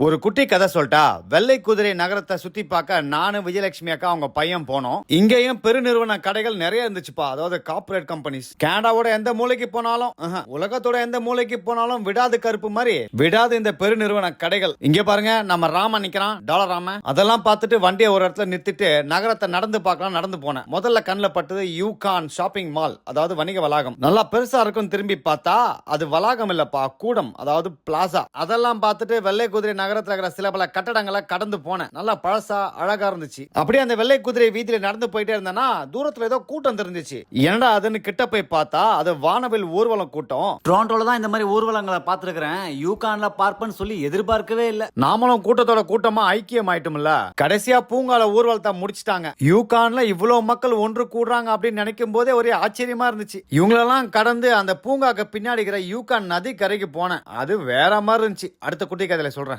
ஒரு குட்டி கதை சொல்லிட்டா. வெள்ளை குதிரை நகரத்தை சுத்தி பார்க்க நானும் விஜயலட்சுமி அக்கா அவங்க பையன் போனோம். இங்கேயும் பெருநிறுவன கடைகள் நிறைய இருந்துச்சுப்பா. அதாவது கார்பரேட் கம்பெனிஸ். கனடாவோட எந்த மூலைக்கு போனாலும், உலகத்தோட எந்த மூலைக்கு போனாலும் விடாது கருப்பு மாதிரி விடாது இந்த பெருநிறுவன கடைகள். இங்க பாருங்க, நம்ம ராம நிக்கிறான், டாலர் ராம. அதெல்லாம் பார்த்துட்டு வண்டியை ஒரு இடத்துல நிறுத்திட்டு நகரத்தை நடந்து பார்க்கலாம் நடந்து போனேன். முதல்ல கண்ணில் பட்டது யூகான் ஷாப்பிங் மால், அதாவது வணிக வளாகம். நல்லா பெருசா இருக்கும். திரும்பி பார்த்தா அது வளாகம் இல்லப்பா, கூடம், அதாவது பிளாசா. அதெல்லாம் பார்த்துட்டு வெள்ளை குதிரை நகரத்துல இருக்கிற சில பல கட்டடங்களை கடந்து போனேன். நல்லா பழசா அழகா இருந்துச்சு. அப்படியே அந்த வெள்ளை குதிரை வீதியில நடந்து போயிட்டே இருந்தேன்னா தூரத்துல ஏதோ கூட்டம் தெரிஞ்சிச்சு. என்னடா அதுன்னு கிட்ட போய் பார்த்தா அது வானவில் ஊர்வலம் கூட்டம். டொரண்டோல தான் இந்த மாதிரி ஊர்வலங்களை பார்த்திருக்கிறேன். யூகான்ல பார்ப்பேன்னு சொல்லி எதிர்பார்க்கவே இல்ல. நாமளும் கூட்டத்தோட கூட்டமா ஐக்கியம் ஆயிட்டோம்ல. கடைசியா பூங்கால ஊர்வலத்தை முடிச்சிட்டாங்க. யூகான்ல இவ்வளவு மக்கள் ஒன்று கூடுறாங்க அப்படின்னு நினைக்கும் போதே ஒரே ஆச்சரியமா இருந்துச்சு. இவங்களெல்லாம் கடந்து அந்த பூங்காக்கு பின்னாடி இருக்கிற யூகான் நதி கரைக்கு போனேன். அது வேற மாதிரி இருந்துச்சு. அடுத்த குட்டி கதையில சொல்றேன்.